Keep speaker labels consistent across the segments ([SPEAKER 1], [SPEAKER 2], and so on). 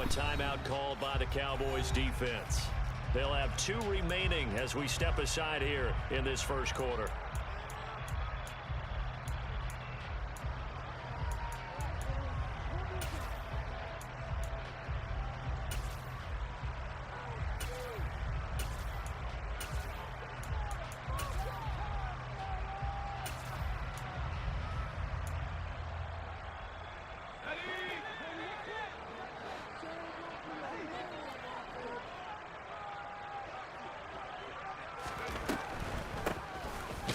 [SPEAKER 1] timeout called by the Cowboys defense. They'll have 2 remaining as we step aside here in this first quarter.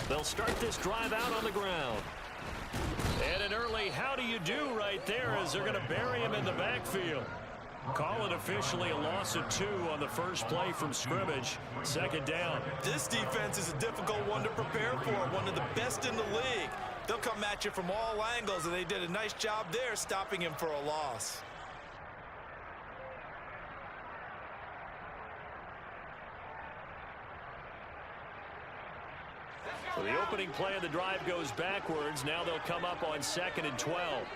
[SPEAKER 1] They'll start this drive out on the ground. And an early how do you do right there as they're going to bury him in the backfield. Call it officially a loss of 2 on the first play from scrimmage. Second down.
[SPEAKER 2] This defense is a difficult one to prepare for, one of the best in the league. They'll come at you from all angles, and they did a nice job there stopping him for a loss.
[SPEAKER 1] So the opening play of the drive goes backwards. Now they'll come up on 2nd and 12.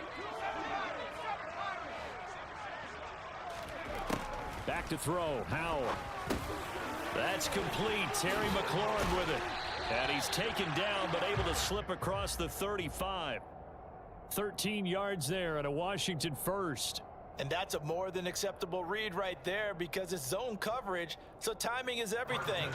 [SPEAKER 1] Back to throw. Howell. That's complete. Terry McLaurin with it. And he's taken down but able to slip across the 35. 13 yards there and a Washington first.
[SPEAKER 2] And that's a more than acceptable read right there because it's zone coverage, so timing is everything.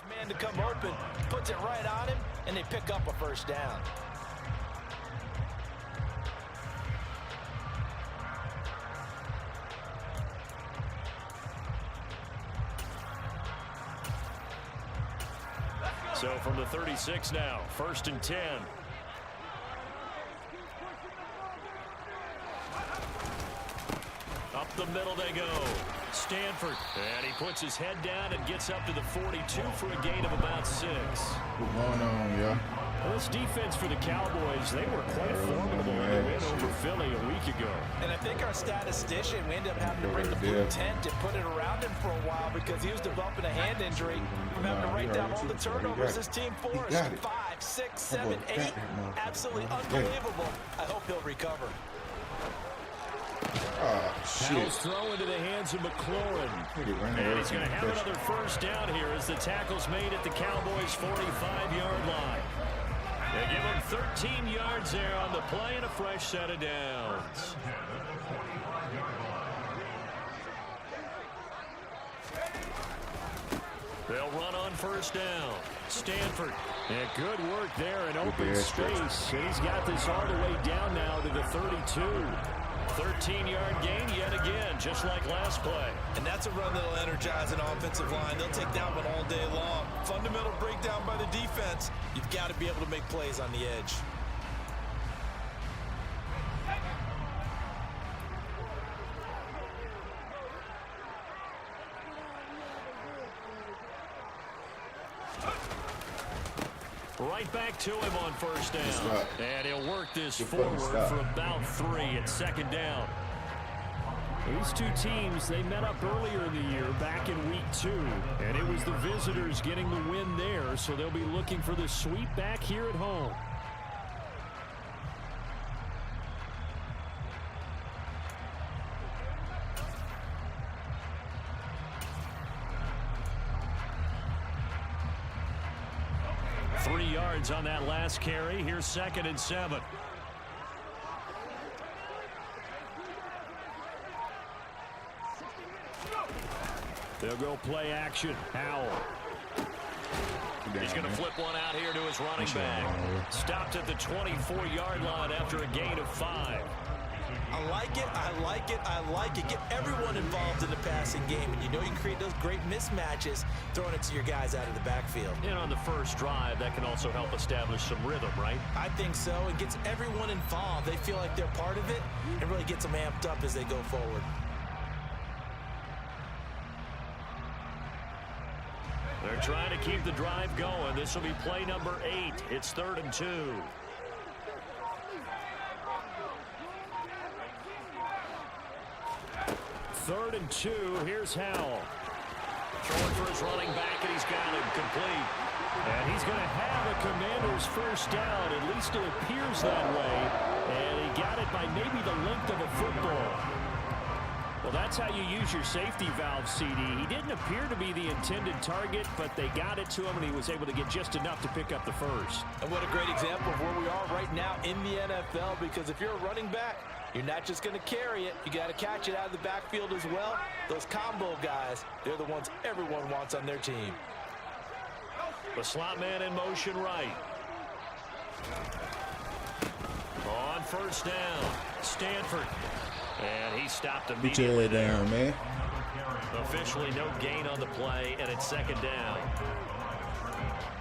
[SPEAKER 2] Man to come open, puts it right on him, and they pick up a first down.
[SPEAKER 1] So from the 36 now, 1st and 10. Up the middle they go. Stanford, and he puts his head down and gets up to the 42 for a gain of about 6.
[SPEAKER 3] What's going on, yeah?
[SPEAKER 1] Well, this defense for the Cowboys, they were quite formidable in the win over Philly a week ago.
[SPEAKER 2] And I think our statistician, we ended up having to bring the blue tent and put it around him for a while because he was developing a hand injury from having to write down all the turnovers this team forced. 5, 6, 7, 8. Absolutely unbelievable. I hope he'll recover.
[SPEAKER 3] Oh, shit.
[SPEAKER 1] Howell's throw into the hands of McLaurin. And he's going to have another first down here as the tackle's made at the Cowboys' 45-yard line. They give him 13 yards there on the play and a fresh set of downs. They'll run on first down. Stanford. And good work there in open space. He's got this all the way down now to the 32. 13-yard gain yet again, just like last play.
[SPEAKER 2] And that's a run that'll energize an offensive line. They'll take that one all day long. Fundamental breakdown by the defense. You've got to be able to make plays on the edge.
[SPEAKER 1] right back to him on first down. And he'll work this forward for about 3 at second down. These two teams, they met up earlier in the year, back in week 2. And it was the visitors getting the win there, so they'll be looking for the sweep back here at home. On that last carry. Here's 2nd and 7. They'll go play action. Howell. He's going to flip one out here to his running back. Stopped at the 24-yard line after a gain of 5.
[SPEAKER 2] I like it, I like it, I like it. Get everyone involved in the passing game, and you know you can create those great mismatches throwing it to your guys out of the backfield.
[SPEAKER 1] And on the first drive, that can also help establish some rhythm, right?
[SPEAKER 2] I think so. It gets everyone involved. They feel like they're part of it and really gets them amped up as they go forward.
[SPEAKER 1] They're trying to keep the drive going. This will be play number 8. It's 3rd and 2. Third and 2. Here's Howell. Throwing for his running back, and he's got him complete. And he's going to have a Commander's first down. At least it appears that way. And he got it by maybe the length of a football. Well, that's how you use your safety valve, CD. He didn't appear to be the intended target, but they got it to him, and he was able to get just enough to pick up the first.
[SPEAKER 2] And what a great example of where we are right now in the NFL, because if you're a running back, you're not just going to carry it. You got to catch it out of the backfield as well. Those combo guys, they're the ones everyone wants on their team.
[SPEAKER 1] The slot man in motion right. On first down, Stanford. And he stopped immediately.
[SPEAKER 3] Put your head down, man.
[SPEAKER 1] Officially no gain on the play, and it's 2nd down.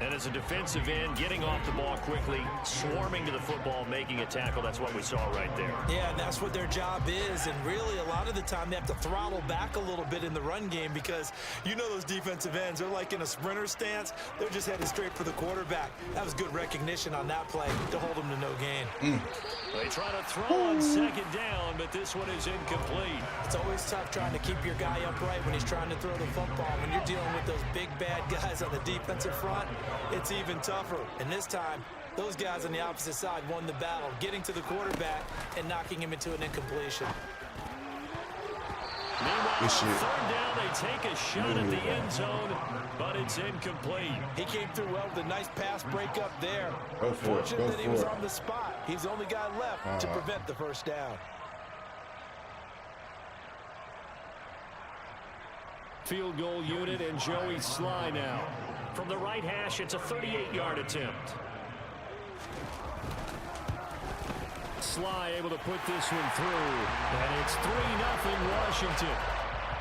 [SPEAKER 1] And as a defensive end, getting off the ball quickly, swarming to the football, making a tackle. That's what we saw right there.
[SPEAKER 2] Yeah, and that's what their job is. And really, a lot of the time, they have to throttle back a little bit in the run game because you know those defensive ends, they're like in a sprinter stance. They're just headed straight for the quarterback. That was good recognition on that play to hold them to no gain.
[SPEAKER 1] They try to throw on 2nd down, but this one is incomplete.
[SPEAKER 2] It's always tough trying to keep your guy upright when he's trying to throw the football. When you're dealing with those big, bad guys on the defensive front, it's even tougher. And this time, those guys on the opposite side won the battle, getting to the quarterback and knocking him into an incompletion.
[SPEAKER 1] Meanwhile, on 3rd down, they take a shot at the end zone, but it's incomplete.
[SPEAKER 2] He came through well with a nice pass breakup there.
[SPEAKER 3] Fortunate
[SPEAKER 2] that he was on the spot. He's the only guy left to prevent the first down.
[SPEAKER 1] Field goal unit and Joey Sly now. From the right hash, it's a 38-yard attempt. Sly able to put this one through, and it's 3-0 Washington.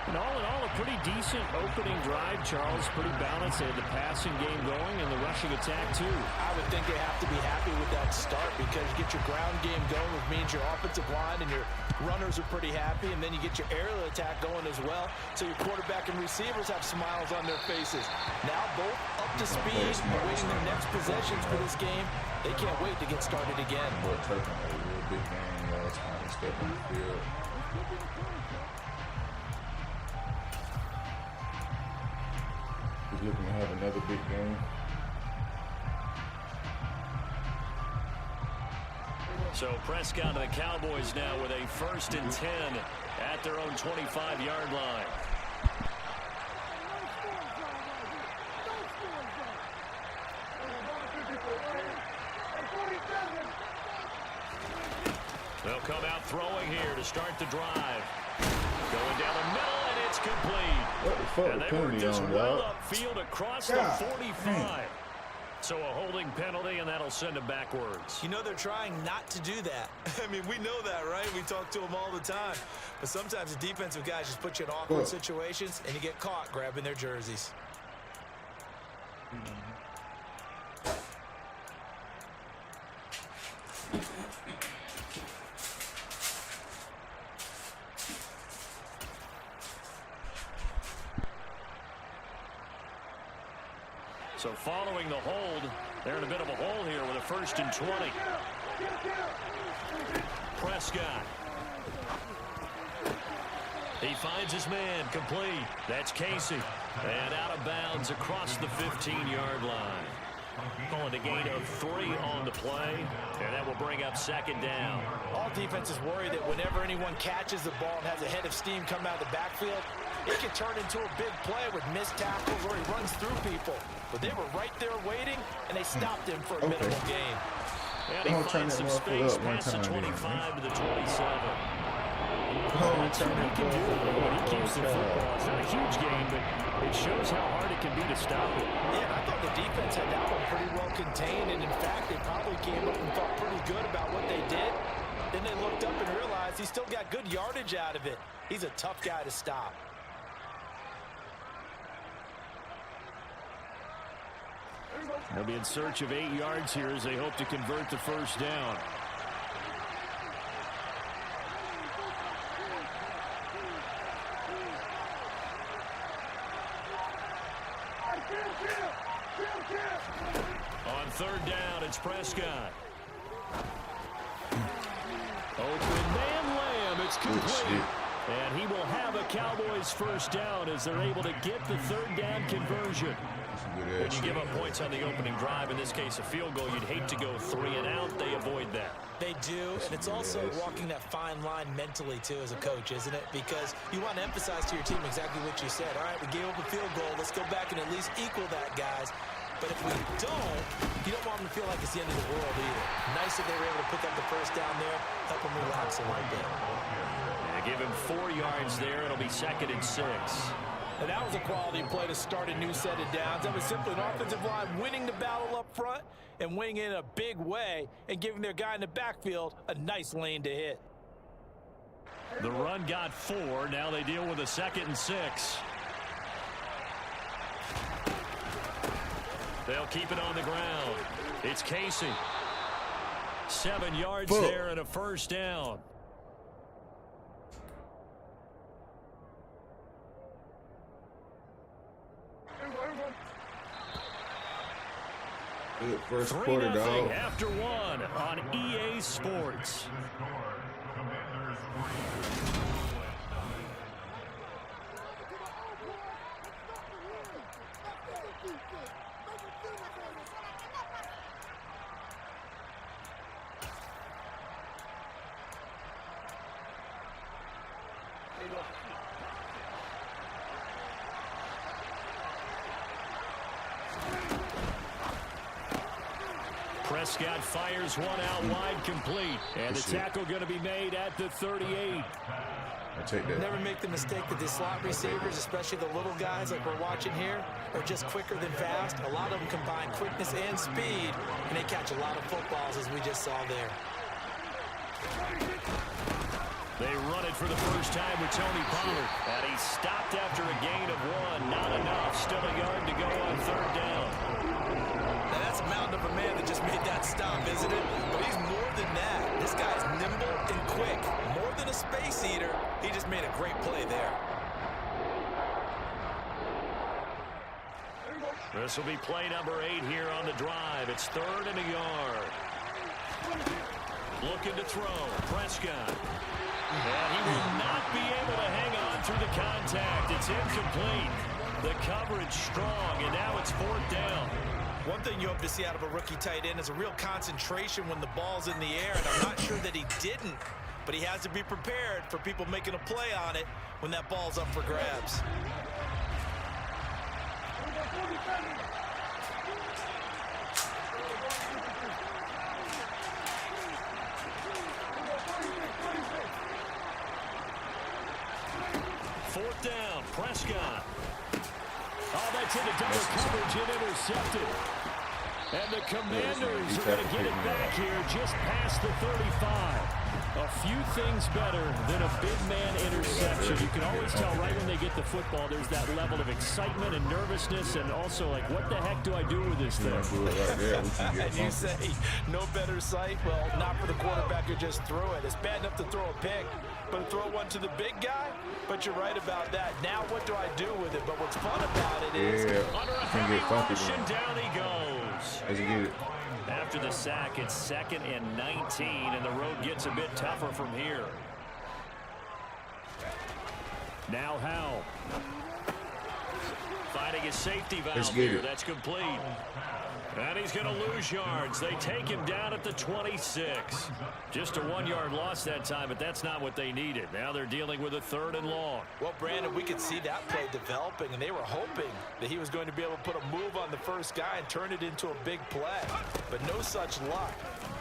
[SPEAKER 1] And all in all, a pretty decent opening drive, Charles. Pretty balanced. They had the passing game going and the rushing attack, too.
[SPEAKER 2] I would think they have to be happy with that start because you get your ground game going, which means your offensive line and your runners are pretty happy, and then you get your aerial attack going as well. So your quarterback and receivers have smiles on their faces. Now both up to speed, awaiting their next possessions for this game. They can't wait to get started again.
[SPEAKER 3] Boy, taking a real big game last time he stepped on the field. He's looking to have another big game.
[SPEAKER 1] So Prescott and the Cowboys now with a 1st and 10 at their own 25-yard line. They'll come out throwing here to start the drive. Going down the middle, and it's complete.
[SPEAKER 3] What the fuck?
[SPEAKER 1] And they were just well upfield across the 45. So a holding penalty, and that'll send them backwards.
[SPEAKER 2] You know they're trying not to do that. I mean, we know that, right? We talk to them all the time. But sometimes the defensive guys just put you in awkward situations, and you get caught grabbing their jerseys.
[SPEAKER 1] So following the hold, they're in a bit of a hole here with a 1st and 20. Prescott. He finds his man, complete. That's Casey. And out of bounds across the 15-yard line. Calling a gain of 3 on the play, and that will bring up 2nd down.
[SPEAKER 2] All defenses worry that whenever anyone catches the ball and has a head of steam come out of the backfield, it can turn into a big play with missed tackles or he runs through people. But they were right there waiting, and they stopped him for a minimal gain.
[SPEAKER 1] And he finds some space past the 25 to the 27. That's what he can do when he keeps the football. It's not a huge game, but it shows how hard it can be to stop it.
[SPEAKER 2] Yeah, and I thought the defense had that one pretty well contained, and in fact, they probably came up and felt pretty good about what they did. Then they looked up and realized he still got good yardage out of it. He's a tough guy to stop.
[SPEAKER 1] They'll be in search of 8 yards here as they hope to convert the 1st down. On 3rd down, it's Prescott. Open man Lamb, it's complete. And he will have a Cowboys 1st down as they're able to get the 3rd down conversion. When you give up points on the opening drive, in this case a field goal, you'd hate to go 3 and out. They avoid that.
[SPEAKER 2] They do, and it's also walking that fine line mentally, too, as a coach, isn't it? Because you want to emphasize to your team exactly what you said. All right, we gave up a field goal. Let's go back and at least equal that, guys. But if we don't, you don't want them to feel like it's the end of the world either. Nice that they were able to pick up the 1st down there, help them relax a little bit.
[SPEAKER 1] Yeah, give him 4 yards there. It'll be 2nd and 6.
[SPEAKER 2] And that was a quality play to start a new set of downs. That was simply an offensive line winning the battle up front and winning it in a big way and giving their guy in the backfield a nice lane to hit.
[SPEAKER 1] The run got 4. Now they deal with a 2nd and 6. They'll keep it on the ground. It's Casey. 7 yards there and a 1st down.
[SPEAKER 3] First quarter, dog.
[SPEAKER 1] After 1 on EA Sports. Prescott fires one out wide, complete. And the tackle going to be made at the 38.
[SPEAKER 3] I take that.
[SPEAKER 2] Never make the mistake that the slot receivers, especially the little guys like we're watching here, are just quicker than fast. A lot of them combine quickness and speed, and they catch a lot of footballs, as we just saw there.
[SPEAKER 1] They run it for the first time with Tony Pollard. And he stopped after a gain of 1. Not enough. Still a yard to go on 3rd down.
[SPEAKER 2] Now that's a mountain of a man that just made that stop, isn't it? But he's more than that. This guy's nimble and quick. More than a space eater. He just made a great play there.
[SPEAKER 1] This will be play number 8 here on the drive. It's 3rd and a yard. Looking to throw. Prescott. And he will not be able to hang on through the contact. It's incomplete. The coverage strong, and now it's 4th down.
[SPEAKER 2] One thing you hope to see out of a rookie tight end is a real concentration when the ball's in the air, and I'm not sure that he didn't, but he has to be prepared for people making a play on it when that ball's up for grabs.
[SPEAKER 1] Fourth down, Prescott. Oh, that's into double coverage and intercepted. And the Commanders are going to get it back here just past the 35. A few things better than a big man interception. You can always tell right when they get the football, there's that level of excitement and nervousness, and also like, what the heck do I do with this thing?
[SPEAKER 2] And you say, no better sight? Well, not for the quarterback who just threw it. It's bad enough to throw a pick, but to throw one to the big guy? But you're right about that. Now what do I do with it? But what's fun about it is under
[SPEAKER 3] can't get funky.
[SPEAKER 1] Down he goes.
[SPEAKER 3] Let's get it.
[SPEAKER 1] After the sack, it's 2nd and 19, and the road gets a bit tougher from here. Now Howell. Finding his safety valve here. That's complete. And he's going to lose yards. They take him down at the 26. Just a 1-yard loss that time, but that's not what they needed. Now they're dealing with a 3rd and long.
[SPEAKER 2] Well, Brandon, we could see that play developing, and they were hoping that he was going to be able to put a move on the first guy and turn it into a big play. But no such luck.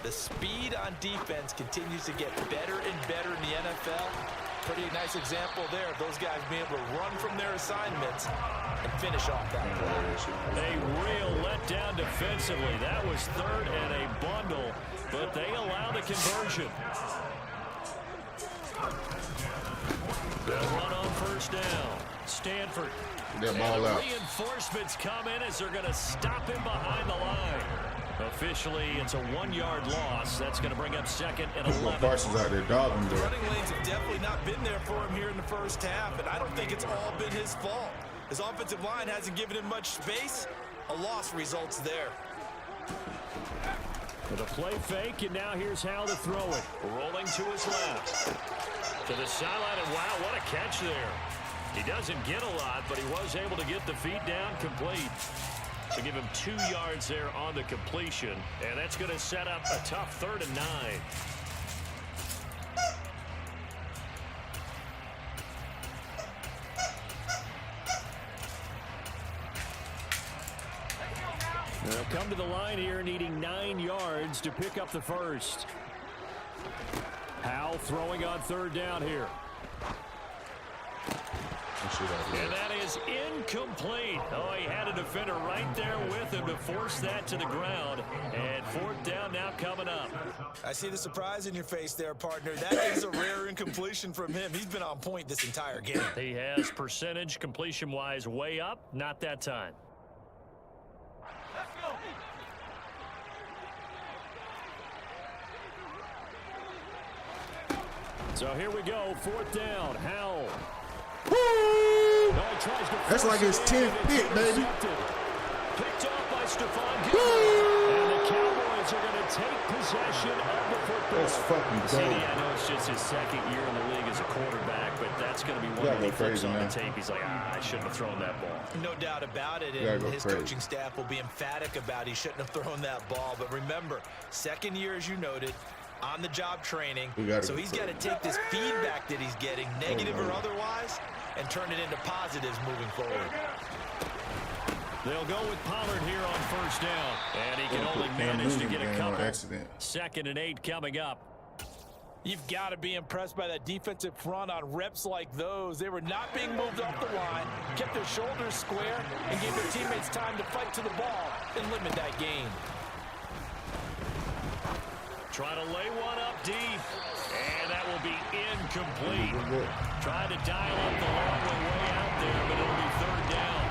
[SPEAKER 2] The speed on defense continues to get better and better in the NFL. Pretty nice example there of those guys being able to run from their assignments and finish off that play.
[SPEAKER 1] A real letdown defensively. That was 3rd and a bundle, but they allow the conversion. They'll run on 1st down. Stanford.
[SPEAKER 3] That ball out.
[SPEAKER 1] Reinforcements come in as they're going to stop him behind the line. Officially, it's a 1-yard loss. That's going to bring up 2nd and 11.
[SPEAKER 3] Parsons out there dogging
[SPEAKER 2] the running lanes have definitely not been there for him here in the first half, and I don't think it's all been his fault. His offensive line hasn't given him much space. A loss results there.
[SPEAKER 1] With a play fake, and now here's how to throw it. Rolling to his left. To the sideline, and wow, what a catch there. He doesn't get a lot, but he was able to get the feet down complete. To give him 2 yards there on the completion, and that's going to set up a tough 3rd and 9. They'll come to the line here needing 9 yards to pick up the first. Howell throwing on 3rd down here. And that is incomplete. Oh, he had a defender right there with him to force that to the ground. And 4th down now coming up.
[SPEAKER 2] I see the surprise in your face there, partner. That is a rare incompletion from him. He's been on point this entire game.
[SPEAKER 1] He has percentage completion-wise way up. Not that time. So here we go. 4th down. Howell.
[SPEAKER 3] Woo! That's like his 10th pick, baby.
[SPEAKER 1] Picked off by Stephon Gilmore. And the Cowboys are going to take possession of the football.
[SPEAKER 3] That's fucking dope.
[SPEAKER 1] I know it's just his 2nd year in the league as a quarterback, but that's going to be one that he flips on the tape. He's like, I shouldn't have thrown that ball.
[SPEAKER 2] No doubt about it, and his coaching staff will be emphatic about he shouldn't have thrown that ball. But remember, 2nd year, as you noted, on-the-job training. So he's got to take this feedback that he's getting, negative or otherwise, and turn it into positives moving forward.
[SPEAKER 1] They'll go with Pollard here on 1st down, and he can only manage to get a couple. 2nd and 8 coming up.
[SPEAKER 2] You've got to be impressed by that defensive front on reps like those. They were not being moved off the line, kept their shoulders square, and gave their teammates time to fight to the ball and limit that gain.
[SPEAKER 1] Trying to lay one up deep, and that will be incomplete. Trying to dial up the long way out there, but it'll be 3rd down.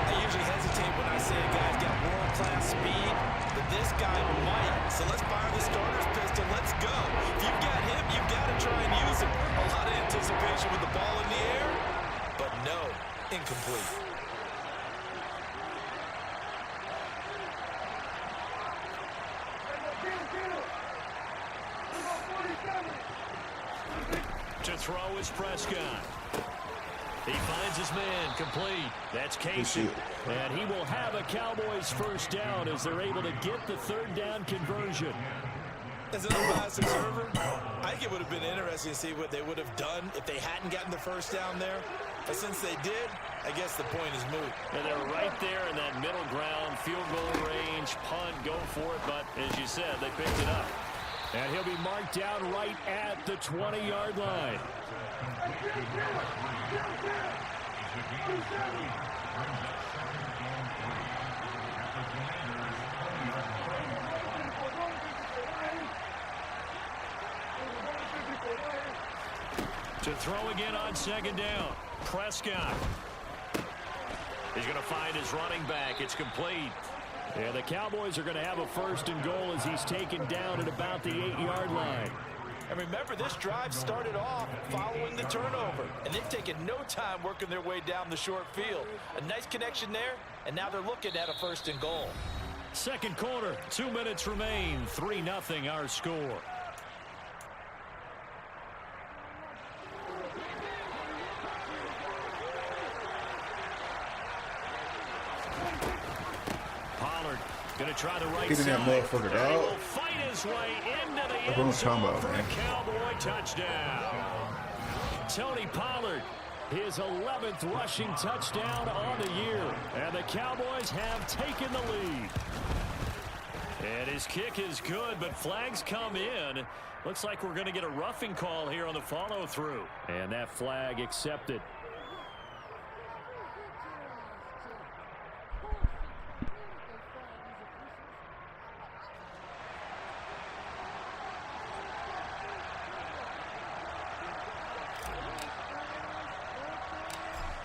[SPEAKER 2] I usually hesitate when I say a guy's got world-class speed, but this guy might. So let's fire the starter's pistol. Let's go. If you've got him, you've got to try and use him. A lot of anticipation with the ball in the air, but no, incomplete.
[SPEAKER 1] To throw is Prescott. He finds his man complete. That's Casey. And he will have a Cowboys 1st down as they're able to get the 3rd down conversion.
[SPEAKER 2] As an unbiased observer, I think it would have been interesting to see what they would have done if they hadn't gotten the 1st down there. But since they did, I guess the point is moot.
[SPEAKER 1] And they're right there in that middle ground, field goal range, punt, go for it. But as you said, they picked it up. And he'll be marked down right at the 20-yard line. To throw again on 2nd down. Prescott. He's going to find his running back. It's complete. Yeah, the Cowboys are going to have a 1st and goal as he's taken down at about the 8-yard line.
[SPEAKER 2] And remember, this drive started off following the turnover, and they've taken no time working their way down the short field. A nice connection there, and now they're looking at a 1st and goal.
[SPEAKER 1] Second quarter, 2 minutes remain, 3-0 our score. Pollard going to try the right side.
[SPEAKER 3] That motherfucker, dog.
[SPEAKER 1] He will fight his way into the
[SPEAKER 3] That's what I'm
[SPEAKER 1] end zone
[SPEAKER 3] talking about,
[SPEAKER 1] for
[SPEAKER 3] man.
[SPEAKER 1] a Cowboy touchdown. Tony Pollard, his 11th rushing touchdown on the year. And the Cowboys have taken the lead. And his kick is good, but flags come in. Looks like we're going to get a roughing call here on the follow-through. And that flag accepted.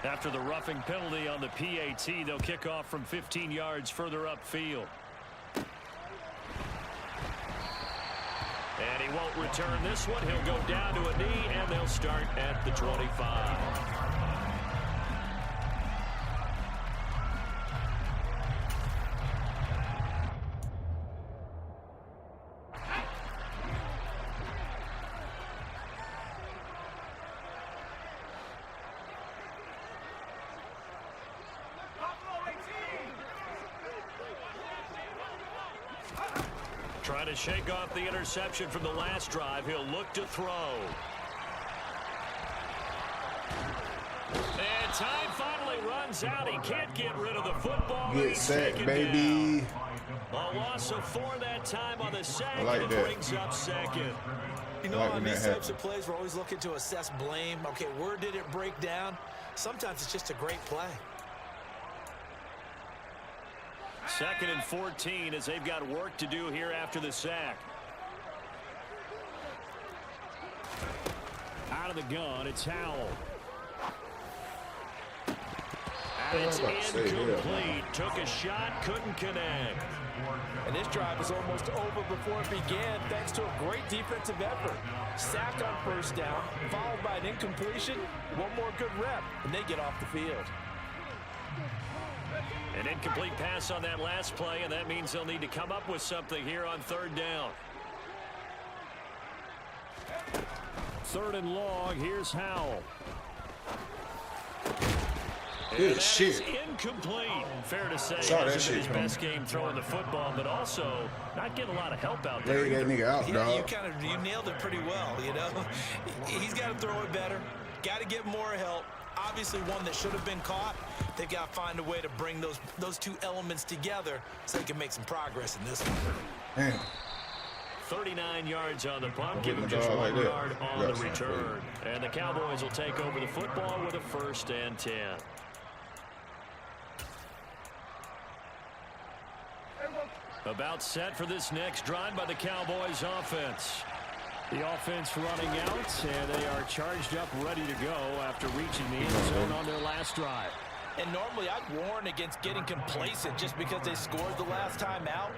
[SPEAKER 1] After the roughing penalty on the PAT, they'll kick off from 15 yards further upfield. And he won't return this one. He'll go down to a knee, and they'll start at the 25. Trying to shake off the interception from the last drive. He'll look to throw. And time finally runs out. He can't get rid of the football.
[SPEAKER 3] Get sacked, baby.
[SPEAKER 1] A loss of 4 that time on the sack.
[SPEAKER 3] Like
[SPEAKER 1] and it
[SPEAKER 3] that.
[SPEAKER 1] brings up 2nd.
[SPEAKER 2] You know,
[SPEAKER 3] Like
[SPEAKER 2] on
[SPEAKER 3] when
[SPEAKER 2] these
[SPEAKER 3] that
[SPEAKER 2] types of plays, we're always looking to assess blame. Okay, where did it break down? Sometimes it's just a great play.
[SPEAKER 1] 2nd and 14 as they've got work to do here after the sack. Out of the gun, it's Howell. And it's incomplete. Took a shot, couldn't connect.
[SPEAKER 2] And this drive is almost over before it began, thanks to a great defensive effort. Sacked on 1st down, followed by an incompletion. One more good rep, and they get off the field.
[SPEAKER 1] An incomplete pass on that last play, and that means they'll need to come up with something here on 3rd down. 3rd and long, here's Howell.
[SPEAKER 3] Good shit.
[SPEAKER 1] Is incomplete. Fair to say,
[SPEAKER 3] Saw that
[SPEAKER 1] hasn't
[SPEAKER 3] shit
[SPEAKER 1] been his
[SPEAKER 3] coming.
[SPEAKER 1] best game throwing the football, but also not getting a lot of help out there.
[SPEAKER 3] Lay that nigga out,
[SPEAKER 2] Yeah,
[SPEAKER 3] dog.
[SPEAKER 2] you nailed it pretty well, you know. He's got to throw it better. Got to get more help. Obviously one that should have been caught. They've got to find a way to bring those two elements together so they can make some progress in this one.
[SPEAKER 3] Damn.
[SPEAKER 1] 39 yards on the punt, give him
[SPEAKER 3] the
[SPEAKER 1] just
[SPEAKER 3] ball
[SPEAKER 1] 1
[SPEAKER 3] like that.
[SPEAKER 1] yard on
[SPEAKER 3] Yeah,
[SPEAKER 1] the
[SPEAKER 3] son.
[SPEAKER 1] return. And the Cowboys will take over the football with a 1st and 10. About set for this next drive by the Cowboys offense. The offense running out, and they are charged up, ready to go after reaching the end zone on their last drive.
[SPEAKER 2] And normally I'd warn against getting complacent just because they scored the last time out.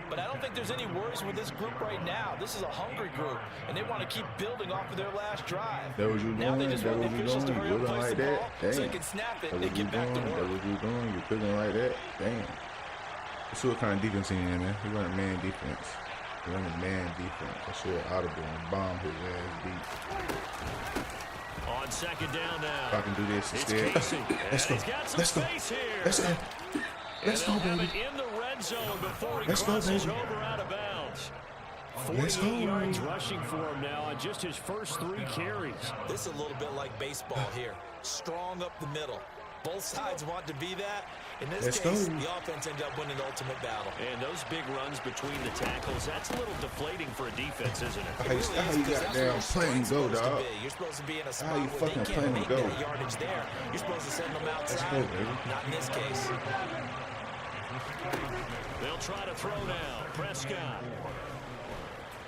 [SPEAKER 2] But I don't think there's any worries with this group right now. This is a hungry group, and they want to keep building off of their last drive.
[SPEAKER 3] That was you
[SPEAKER 2] Now they
[SPEAKER 3] doing?
[SPEAKER 2] just
[SPEAKER 3] That
[SPEAKER 2] want the
[SPEAKER 3] was you
[SPEAKER 2] officials to
[SPEAKER 3] doing?
[SPEAKER 2] hurry
[SPEAKER 3] You
[SPEAKER 2] up and
[SPEAKER 3] looking
[SPEAKER 2] place
[SPEAKER 3] like
[SPEAKER 2] the
[SPEAKER 3] that?
[SPEAKER 2] ball so they
[SPEAKER 3] Damn.
[SPEAKER 2] can snap it
[SPEAKER 3] That
[SPEAKER 2] and
[SPEAKER 3] was you
[SPEAKER 2] get back to
[SPEAKER 3] doing? That
[SPEAKER 2] work.
[SPEAKER 3] was you doing? You cooking like that? Damn. Let's see what kind of defense he in, man. He running man defense. He running man defense. That shit audible and bomb his ass deep.
[SPEAKER 1] On 2nd down now.
[SPEAKER 3] If I can do this
[SPEAKER 1] It's
[SPEAKER 3] instead.
[SPEAKER 1] Casey.
[SPEAKER 3] Let's go.
[SPEAKER 1] He's got some
[SPEAKER 3] Let's go.
[SPEAKER 1] space here.
[SPEAKER 3] Let's go. Let's go,
[SPEAKER 1] And they'll have
[SPEAKER 3] baby.
[SPEAKER 1] it in the red zone before he
[SPEAKER 3] Let's go,
[SPEAKER 1] crosses
[SPEAKER 3] baby.
[SPEAKER 1] over out of bounds.
[SPEAKER 3] Let's
[SPEAKER 1] 48
[SPEAKER 3] go.
[SPEAKER 1] yards rushing for him now on just his first 3 carries.
[SPEAKER 2] This is a little bit like baseball here. Strong up the middle. Both sides want to be that. In this
[SPEAKER 3] Let's
[SPEAKER 2] case,
[SPEAKER 3] go.
[SPEAKER 2] the offense ended up winning the ultimate battle.
[SPEAKER 1] And those big runs between the tackles, that's a little deflating for a defense, isn't it?
[SPEAKER 3] How you goddamn playing go, dog?
[SPEAKER 2] You're supposed to be in a spot
[SPEAKER 3] How you
[SPEAKER 2] where
[SPEAKER 3] fucking
[SPEAKER 2] they can't
[SPEAKER 3] playing
[SPEAKER 2] make
[SPEAKER 3] go?
[SPEAKER 2] that yardage there. You're supposed to send them outside.
[SPEAKER 3] go, baby.
[SPEAKER 2] Not in this case.
[SPEAKER 1] They'll try to throw now. Prescott.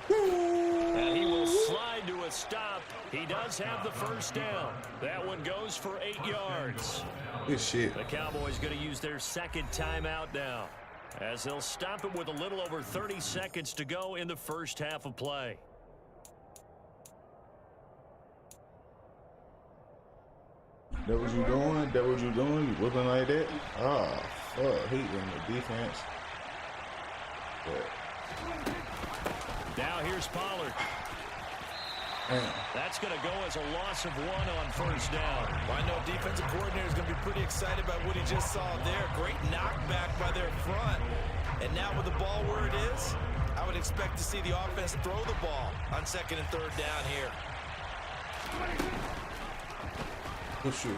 [SPEAKER 1] And he will slide to a stop. He does have the 1st down. That one goes for 8 yards.
[SPEAKER 3] Good shit.
[SPEAKER 1] The Cowboys going to use their 2nd timeout now, as they'll stop it with a little over 30 seconds to go in the first half of play.
[SPEAKER 3] That what you doing? That what you doing? You looking like that? Ah, fuck. He in the defense. But
[SPEAKER 1] Now here's Pollard. That's going to go as a loss of 1 on first down.
[SPEAKER 2] Well, I know defensive coordinator is going to be pretty excited about what he just saw there. Great knockback by their front. And now with the ball where it is, I would expect to see the offense throw the ball on 2nd and 3rd down here.
[SPEAKER 3] good shit.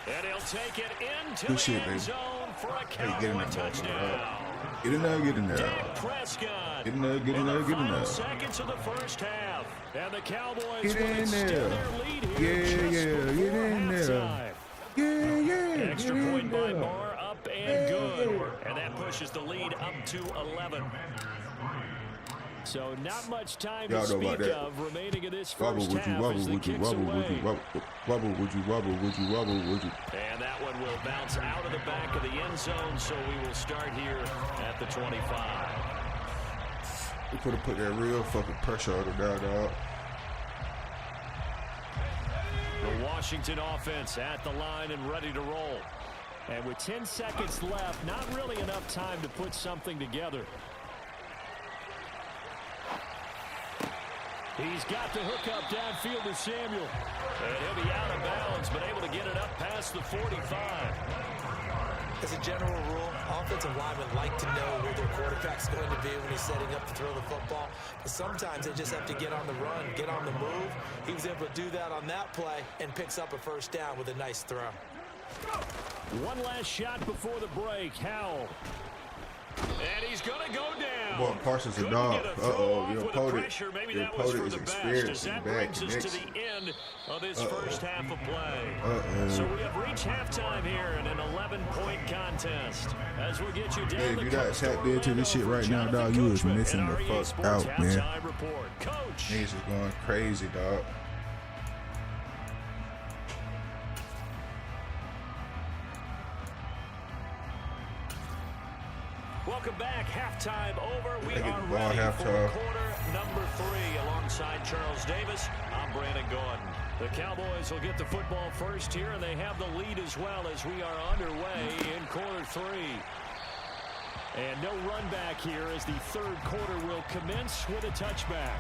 [SPEAKER 1] And he'll take it into the end zone for a Cowboy touchdown.
[SPEAKER 3] Get in there, get in there.
[SPEAKER 1] Dak Prescott.
[SPEAKER 3] Get in there, get in there, get in there.
[SPEAKER 1] Seconds of the first half. And the Cowboys
[SPEAKER 3] Get in
[SPEAKER 1] will extend
[SPEAKER 3] there.
[SPEAKER 1] their lead here
[SPEAKER 3] Yeah, get in there. Yeah.
[SPEAKER 1] Extra point by Barr, up and good. And that pushes the lead up to 11. So not much time to speak of remaining in this first half as the kicks away.
[SPEAKER 3] Would you?
[SPEAKER 1] And that one will bounce out of the back of the end zone, so we will start here at the 25.
[SPEAKER 3] We could have put that real fucking pressure on the dog.
[SPEAKER 1] The Washington offense at the line and ready to roll. And with 10 seconds left, not really enough time to put something together. He's got the hook up downfield to Samuel. And he'll be out of bounds, but able to get it up past the 45.
[SPEAKER 2] As a general rule, offensive linemen like to know where their quarterback's going to be when he's setting up to throw the football. But sometimes they just have to get on the run, get on the move. He was able to do that on that play and picks up a first down with a nice throw.
[SPEAKER 1] One last shot before the break. Howell. And he's going to go down.
[SPEAKER 3] Boy, Parsons a dog. Your opponent.
[SPEAKER 1] Maybe
[SPEAKER 3] Your
[SPEAKER 1] that was for
[SPEAKER 3] opponent is
[SPEAKER 1] the best.
[SPEAKER 3] experienced
[SPEAKER 1] As that
[SPEAKER 3] in bad
[SPEAKER 1] brings us to
[SPEAKER 3] connection.
[SPEAKER 1] the end of this first half of play. So we have reached halftime here in an 11-point contest. As we get you down
[SPEAKER 3] Hey, if
[SPEAKER 1] the
[SPEAKER 3] you got
[SPEAKER 1] coast
[SPEAKER 3] tapped into this shit right now, dog, you is missing the fuck out, man.
[SPEAKER 1] Coach.
[SPEAKER 3] Niggas is going crazy, dog.
[SPEAKER 1] Welcome back. Halftime over. We
[SPEAKER 3] They get
[SPEAKER 1] are
[SPEAKER 3] the ball
[SPEAKER 1] ready for
[SPEAKER 3] halftime.
[SPEAKER 1] quarter number 3 alongside Charles Davis. I'm Brandon Gordon. The Cowboys will get the football first here, and they have the lead as well as we are underway in quarter 3. And no run back here as the third quarter will commence with a touchback.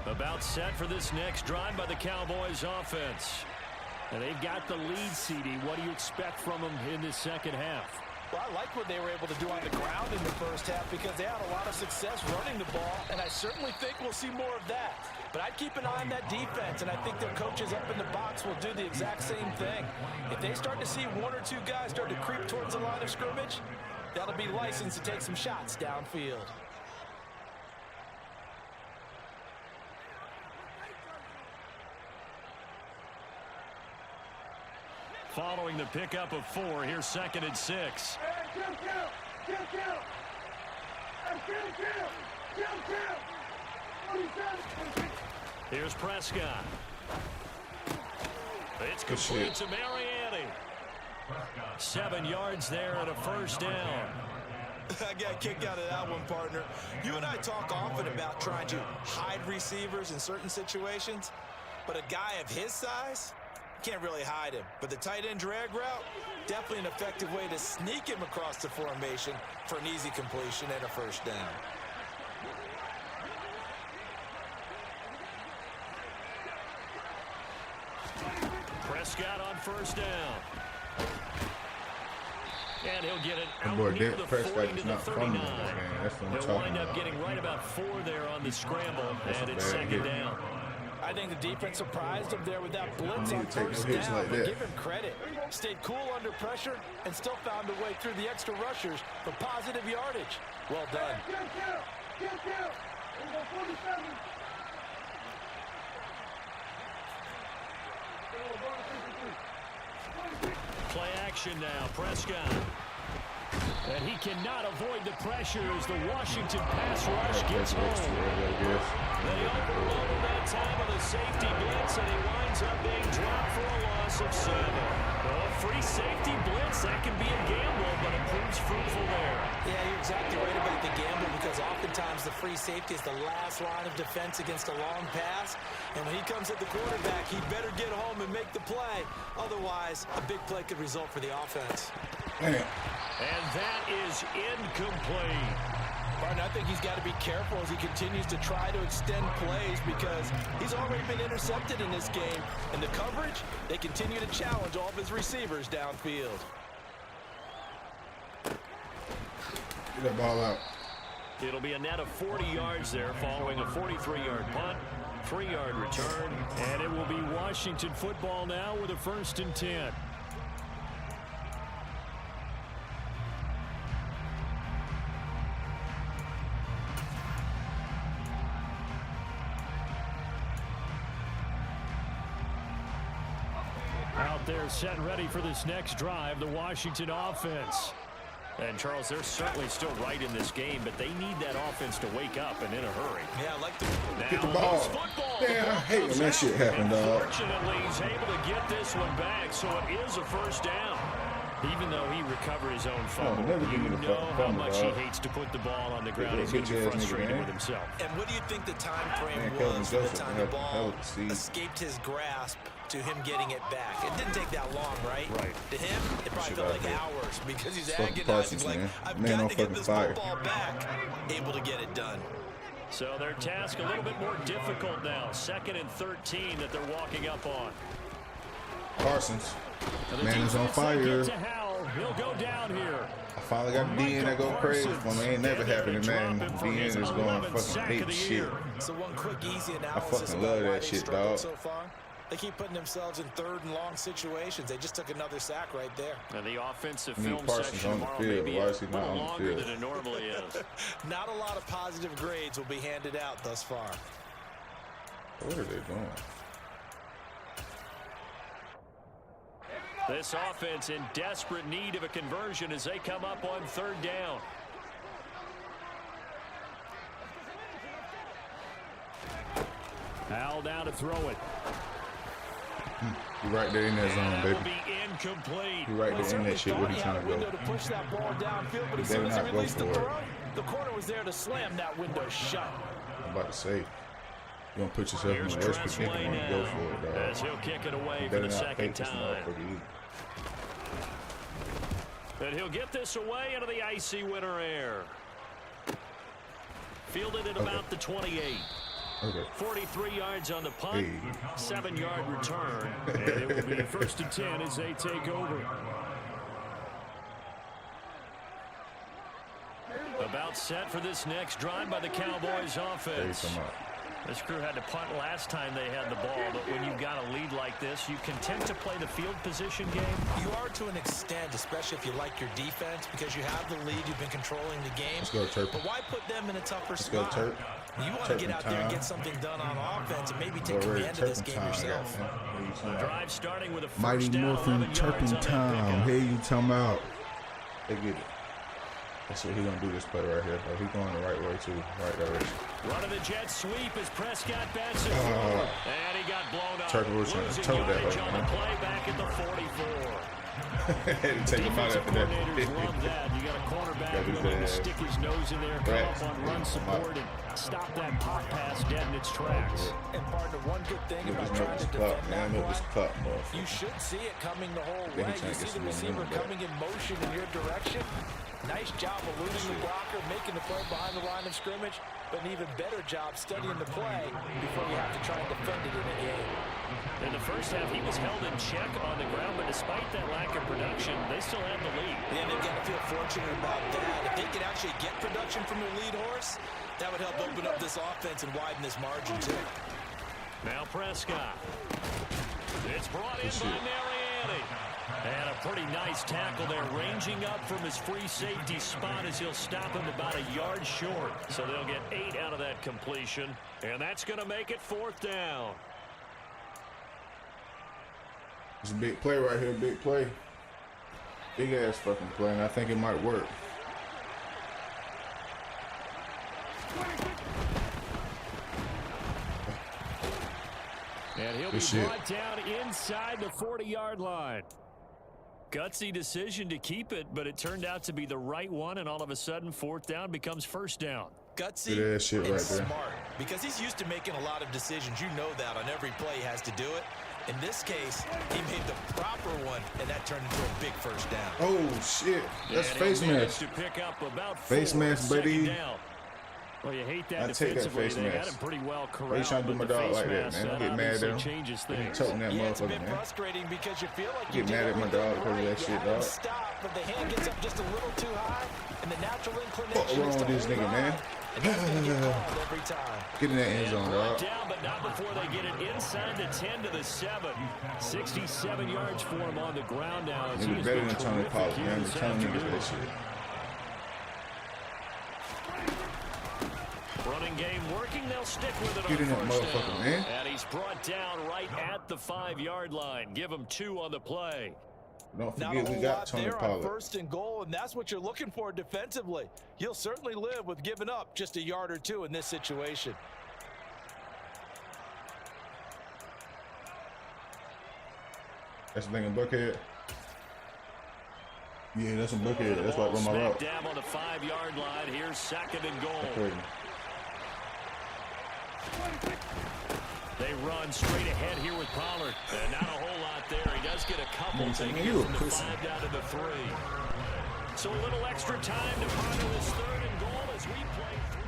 [SPEAKER 1] About set for this next drive by the Cowboys offense. And they've got the lead, CD. What do you expect from them in this second half?
[SPEAKER 2] Well, I like what they were able to do on the ground in the first half because they had a lot of success running the ball, and I certainly think we'll see more of that. But I'd keep an eye on that defense, and I think their coaches up in the box will do the exact same thing. If they start to see 1 or 2 guys start to creep towards the line of scrimmage, that'll be licensed to take some shots downfield.
[SPEAKER 1] Following the pickup of 4, here's 2nd and 6. Here's Prescott. It's complete to Mariani. 7 yards there and a first down.
[SPEAKER 2] I got a kick out of that one, partner. You and I talk often about trying to hide receivers in certain situations, but a guy of his size can't really hide him. But the tight end drag route, definitely an effective way to sneak him across the formation for an easy completion and a first down.
[SPEAKER 1] Prescott on first down. And he'll get it out
[SPEAKER 3] boy,
[SPEAKER 1] near
[SPEAKER 3] Dak
[SPEAKER 1] the
[SPEAKER 3] Prescott
[SPEAKER 1] 40 to
[SPEAKER 3] is
[SPEAKER 1] the
[SPEAKER 3] not
[SPEAKER 1] 39.
[SPEAKER 3] fumbling, man. That's what I'm
[SPEAKER 1] They'll
[SPEAKER 3] talking
[SPEAKER 1] wind up
[SPEAKER 3] about.
[SPEAKER 1] getting right about 4 there on the scramble,
[SPEAKER 3] That's
[SPEAKER 1] and
[SPEAKER 3] a
[SPEAKER 1] it's
[SPEAKER 3] bad
[SPEAKER 1] 2nd
[SPEAKER 3] hit.
[SPEAKER 1] down.
[SPEAKER 2] I think the defense surprised him there with that blitz
[SPEAKER 3] You
[SPEAKER 2] on
[SPEAKER 3] need to take
[SPEAKER 2] first
[SPEAKER 3] no hits
[SPEAKER 2] down,
[SPEAKER 3] like
[SPEAKER 2] but
[SPEAKER 3] that.
[SPEAKER 2] give him credit. Stayed cool under pressure and still found a way through the extra rushers for positive yardage. Well done.
[SPEAKER 1] Play action now. Prescott. And he cannot avoid the pressure as the Washington pass rush gets home. They overload that time with a safety blitz, and he winds up being dropped for a loss of 7. Well, a free safety blitz, that can be a gamble, but it proves fruitful there.
[SPEAKER 2] Yeah, you're exactly right about the gamble because oftentimes the free safety is the last line of defense against a long pass. And when he comes at the quarterback, he better get home and make the play. Otherwise, a big play could result for the offense.
[SPEAKER 3] Damn.
[SPEAKER 1] And that is incomplete.
[SPEAKER 2] Martin, I think he's got to be careful as he continues to try to extend plays because he's already been intercepted in this game. And the coverage, they continue to challenge all of his receivers downfield.
[SPEAKER 3] Get that ball out.
[SPEAKER 1] It'll be a net of 40 yards there following a 43-yard punt, 3-yard return, and it will be Washington football now with a 1st and 10. Out there set and ready for this next drive, the Washington offense. And, Charles, they're certainly still right in this game, but they need that offense to wake up and in a hurry.
[SPEAKER 2] Yeah, I like the...
[SPEAKER 3] Get the ball. Damn, I hate when that shit happened, dog.
[SPEAKER 1] Fortunately, he's able to get this one back, so it is a 1st down. Even though he recovered his own fumble, you know how much he hates to put the ball on the ground. He's going to be frustrated with himself.
[SPEAKER 2] And what do you think the time frame was from the time the ball escaped his grasp to him getting it back? It didn't take that long, right?
[SPEAKER 1] Right.
[SPEAKER 2] To him, it probably felt like hours because he's agonizing. Like, I've got to get this football back. Able to get it done.
[SPEAKER 1] So their task a little bit more difficult now. 2nd and 13 that they're walking up on.
[SPEAKER 3] Parsons. Man is on fire.
[SPEAKER 1] He'll go down here.
[SPEAKER 3] I finally got D in that go crazy for me. Ain't never happened, man. D in is going fucking hate shit.
[SPEAKER 2] So one quick, easy analysis.
[SPEAKER 3] I fucking love that shit, dog.
[SPEAKER 2] So far. They keep putting themselves in 3rd and long situations. They just took another sack right there.
[SPEAKER 1] And the offensive film
[SPEAKER 3] Parsons
[SPEAKER 1] section
[SPEAKER 3] on the
[SPEAKER 1] tomorrow
[SPEAKER 3] field.
[SPEAKER 1] may be
[SPEAKER 3] Why is he not
[SPEAKER 1] a
[SPEAKER 3] on
[SPEAKER 1] little
[SPEAKER 3] the
[SPEAKER 1] longer
[SPEAKER 3] field?
[SPEAKER 1] than it normally is.
[SPEAKER 2] Not a lot of positive grades will be handed out thus far.
[SPEAKER 3] What are they doing?
[SPEAKER 1] This offense in desperate need of a conversion as they come up on 3rd down. Howell down to throw it.
[SPEAKER 3] You right there in that zone, baby.
[SPEAKER 1] Be incomplete.
[SPEAKER 3] You right there in that shit. What he trying to go?
[SPEAKER 2] To push that ball downfield, but as soon as he released the throw, the corner was there to slam that window shut.
[SPEAKER 3] I'm about to say, you're going to put yourself in the worst predicament when you go for it, dog.
[SPEAKER 1] As he'll kick it away for the 2nd time. And he'll get this away into the icy winter air. Fielded at about the 28.
[SPEAKER 3] Okay.
[SPEAKER 1] 43 yards on the punt, 7-yard return, and it will be 1st and 10 as they take over. About set for this next drive by the Cowboys offense. This crew had to punt last time they had the ball, but when you've got a lead like this, you content to play the field position game?
[SPEAKER 2] You are to an extent, especially if you like your defense, because you have the lead, you've been controlling the game.
[SPEAKER 3] Let's go, Turp.
[SPEAKER 2] But why put them in a tougher
[SPEAKER 3] Let's
[SPEAKER 2] spot?
[SPEAKER 3] go, Turp.
[SPEAKER 2] You want to get out there and get something done on offense and maybe take command of this game yourself.
[SPEAKER 1] Drive starting with a
[SPEAKER 3] Mighty Morphin Turpentine. Hey, you talking about? They get it. That's what he gonna do this play right here. He going the right way too, right direction.
[SPEAKER 1] Running the jet sweep as Prescott bats it forward, and he got blown up.
[SPEAKER 3] Turkey was trying to tote that
[SPEAKER 1] on the play back at the 44.
[SPEAKER 3] Had to take him out after that.
[SPEAKER 1] Love that. You got a cornerback willing to stick his nose in there, come up on run support, and stop that pop pass dead in its tracks.
[SPEAKER 2] And partner, one good thing about trying to defend that ball, you should see it coming the whole way. You see the receiver coming in motion in your direction. Nice job eluding the blocker, making the play behind the line of scrimmage, but an even better job studying the play before you have to try and defend it in a game.
[SPEAKER 1] In the first half, he was held in check on the ground, but despite that lack of production, they still had the lead.
[SPEAKER 2] Yeah, they've got to feel fortunate about that. If they could actually get production from their lead horse, that would help open up this offense and widen this margin, too.
[SPEAKER 1] Now Prescott. It's brought in by Mariani. And a pretty nice tackle there, ranging up from his free safety spot as he'll stop him about a yard short. So they'll get 8 out of that completion, and that's going to make it 4th down.
[SPEAKER 3] It's a big play right here, big play. Big ass fucking play, and I think it might work.
[SPEAKER 1] And he'll be brought down inside the 40-yard line. Gutsy decision to keep it, but it turned out to be the right one, and all of a sudden, 4th down becomes 1st down.
[SPEAKER 2] Gutsy and smart, because he's used to making a lot of decisions. You know that on every play he has to do it. In this case, he made the proper one, and that turned into a big 1st down.
[SPEAKER 3] Oh, shit. That's face mask.
[SPEAKER 1] To pick up about
[SPEAKER 3] face mask, buddy.
[SPEAKER 1] Well, you hate that
[SPEAKER 3] I take that face
[SPEAKER 1] they
[SPEAKER 3] mask.
[SPEAKER 1] got him pretty well corralled.
[SPEAKER 3] Why you trying to do my dog like that, man? Don't get mad at him.
[SPEAKER 1] Changes
[SPEAKER 3] You
[SPEAKER 1] things.
[SPEAKER 3] choking that
[SPEAKER 2] It's a
[SPEAKER 3] motherfucker,
[SPEAKER 2] bit
[SPEAKER 3] man.
[SPEAKER 2] frustrating because you feel like
[SPEAKER 3] Get mad at my dog because of that shit, dog.
[SPEAKER 2] Stop, but the hand gets up just a little too high, and the natural inclination
[SPEAKER 3] What's wrong with this nigga, man?
[SPEAKER 2] every time.
[SPEAKER 3] Get in that end zone, dog.
[SPEAKER 1] Down, but not before they get it inside the 10 to the 7. 67 yards for him on the ground now.
[SPEAKER 3] Nigga better than Tony Pollard, man. The Tony niggas that shit.
[SPEAKER 1] Running game working, they'll stick with it.
[SPEAKER 3] Get in that motherfucker, man.
[SPEAKER 1] And he's brought down right at the 5-yard line. Give him 2 on the play.
[SPEAKER 3] Don't
[SPEAKER 2] Not
[SPEAKER 3] forget
[SPEAKER 2] a
[SPEAKER 3] we
[SPEAKER 2] whole
[SPEAKER 3] got
[SPEAKER 2] lot
[SPEAKER 3] Tony
[SPEAKER 2] there on
[SPEAKER 3] Pollard.
[SPEAKER 2] 1st and goal, and that's what you're looking for defensively. You'll certainly live with giving up just a yard or 2 in this situation.
[SPEAKER 3] That's the thing in Buckhead. Yeah, that's in Buckhead. That's like on my route.
[SPEAKER 1] Down on the 5-yard line. Here's 2nd and goal. They run straight ahead here with Pollard. And not a whole lot there. He does get a couple. Taking it from the 5 down to the 3. So a little extra time to ponder this 3rd and goal as we play through.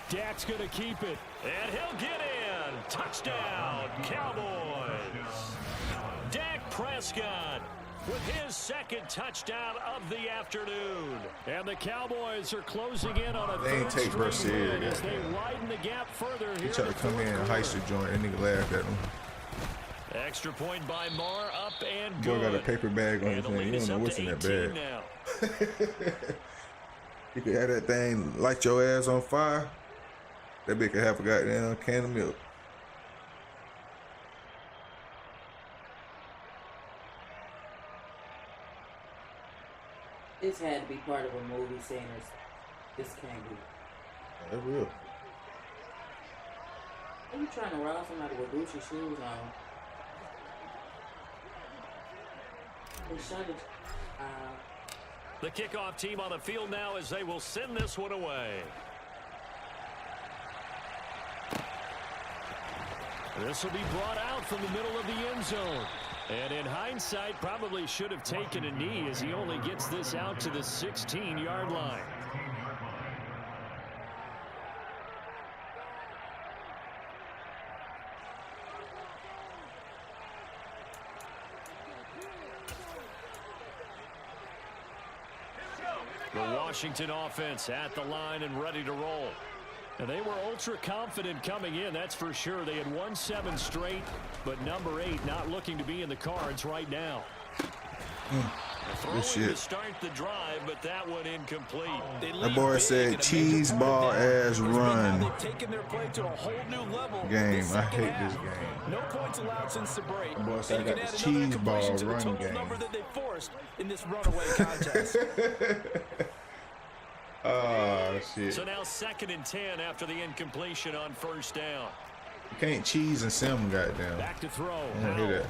[SPEAKER 1] Dak's going to keep it, and he'll get in. Touchdown, Cowboys. Dak Prescott with his 2nd touchdown of the afternoon. And the Cowboys are closing in on a
[SPEAKER 3] They ain't take Bruce serious.
[SPEAKER 1] as they widen the gap further here.
[SPEAKER 3] He tried to come in and heist the joint. That nigga laughed at him.
[SPEAKER 1] Extra point by Marr, up and good.
[SPEAKER 3] Boy got a paper bag on his hand. You don't know what's in that bag.
[SPEAKER 1] Now.
[SPEAKER 3] You could have that thing light your ass on fire. That bitch could have a goddamn can of milk.
[SPEAKER 4] This had to be part of a movie saying this can't be.
[SPEAKER 3] That's real.
[SPEAKER 4] Are you trying to rob somebody with Gucci shoes on? They shut it.
[SPEAKER 1] The kickoff team on the field now as they will send this one away. This will be brought out from the middle of the end zone. And in hindsight, probably should have taken a knee as he only gets this out to the 16-yard line. The Washington offense at the line and ready to roll. And they were ultra confident coming in, that's for sure. They had won 7 straight, but number 8 not looking to be in the cards right now.
[SPEAKER 3] Good shit.
[SPEAKER 1] To start the drive, but that one incomplete.
[SPEAKER 3] That boy said cheese ball ass run.
[SPEAKER 2] They've taken their play to a whole new level.
[SPEAKER 3] Game. I hate this game.
[SPEAKER 2] No points allowed since the break.
[SPEAKER 3] That boy said I got the cheese ball run game.
[SPEAKER 2] Number that they forced in this runaway contest.
[SPEAKER 3] Oh, shit.
[SPEAKER 1] So now 2nd and 10 after the incompletion on 1st down.
[SPEAKER 3] You can't cheese and sim, goddamn.
[SPEAKER 1] Back to throw.
[SPEAKER 3] I don't hear that.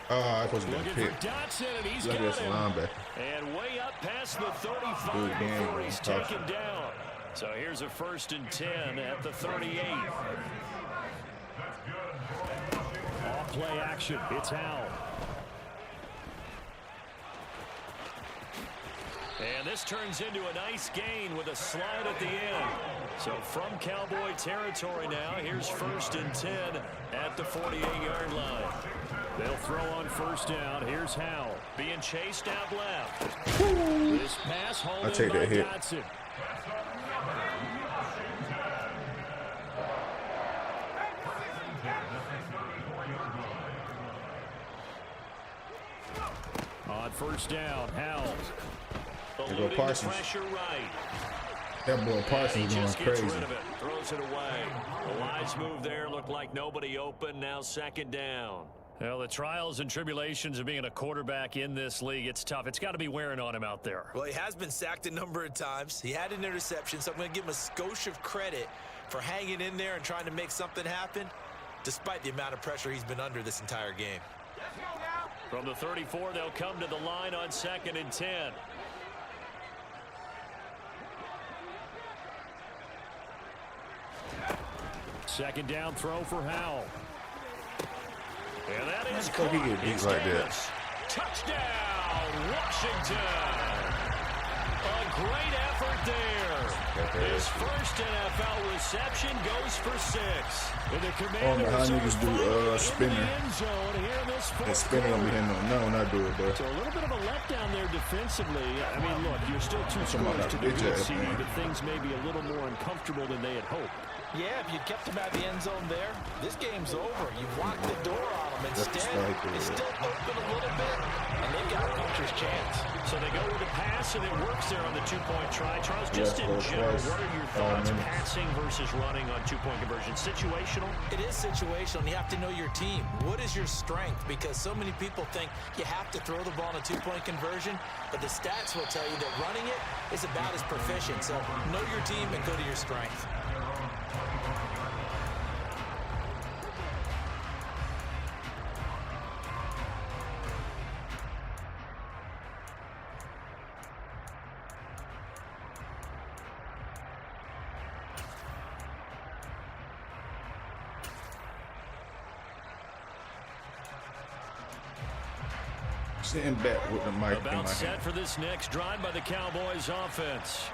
[SPEAKER 3] Oh, I was supposed to
[SPEAKER 1] Looking
[SPEAKER 3] be
[SPEAKER 1] for
[SPEAKER 3] picked.
[SPEAKER 1] Dotson, and he's
[SPEAKER 3] Look
[SPEAKER 1] got
[SPEAKER 3] at this
[SPEAKER 1] him.
[SPEAKER 3] linebacker.
[SPEAKER 1] And way up past the 35
[SPEAKER 3] Good game,
[SPEAKER 1] before he's
[SPEAKER 3] Tough.
[SPEAKER 1] taken down. So here's a 1st and 10 at the 38. Off play action. It's Howell. And this turns into a nice gain with a slide at the end. So from Cowboy territory now, here's 1st and 10 at the 48-yard line. They'll throw on 1st down. Here's Howell being chased out left. This pass home
[SPEAKER 3] I'll take that hit.
[SPEAKER 1] Dotson. On 1st down, Howell.
[SPEAKER 3] There go Parsons.
[SPEAKER 1] Pressure right.
[SPEAKER 3] That boy Parsons going
[SPEAKER 1] Just gets
[SPEAKER 3] crazy.
[SPEAKER 1] rid of it, throws it away. A wise move there. Looked like nobody open. Now 2nd down. Well, the trials and tribulations of being a quarterback in this league, it's tough. It's got to be wearing on him out there.
[SPEAKER 2] Well, he has been sacked a number of times. He had an interception, so I'm going to give him a skosh of credit for hanging in there and trying to make something happen, despite the amount of pressure he's been under this entire game.
[SPEAKER 1] From the 34, they'll come to the line on 2nd and 10. Second down throw for Howell. And that is
[SPEAKER 3] How he get beat like that?
[SPEAKER 1] Touchdown, Washington. A great effort there. His first NFL reception goes for 6. And the Commanders
[SPEAKER 3] how niggas do spinner.
[SPEAKER 1] in the end zone here in this
[SPEAKER 3] That
[SPEAKER 1] fourth
[SPEAKER 3] spinning on me
[SPEAKER 1] quarter.
[SPEAKER 3] here, no, not do it, bro.
[SPEAKER 1] So a little bit of a letdown there defensively. I mean, look, you're still 2
[SPEAKER 3] Somebody
[SPEAKER 1] scores to
[SPEAKER 3] got
[SPEAKER 1] the
[SPEAKER 3] bitch
[SPEAKER 1] good
[SPEAKER 3] ass,
[SPEAKER 1] seed,
[SPEAKER 3] man.
[SPEAKER 1] but things may be a little more uncomfortable than they had hoped.
[SPEAKER 2] Yeah, if you kept him out of the end zone there, this game's over. You've locked the door on him.
[SPEAKER 3] That's
[SPEAKER 2] Instead,
[SPEAKER 3] right there.
[SPEAKER 2] it's still open a little bit, and they've got a puncher's chance.
[SPEAKER 1] So they go with the pass, and it works there on the 2-point try. Charles, just in
[SPEAKER 3] go
[SPEAKER 1] general,
[SPEAKER 3] twice.
[SPEAKER 1] what are your thoughts
[SPEAKER 3] minutes.
[SPEAKER 1] passing versus running on 2-point conversion? Situational?
[SPEAKER 2] It is situational, and you have to know your team. What is your strength? Because so many people think you have to throw the ball in a 2-point conversion, but the stats will tell you that running it is about as proficient. So know your team and go to your strength.
[SPEAKER 3] Sitting back with the mic in my
[SPEAKER 1] About set
[SPEAKER 3] hand.
[SPEAKER 1] for this next drive by the Cowboys offense.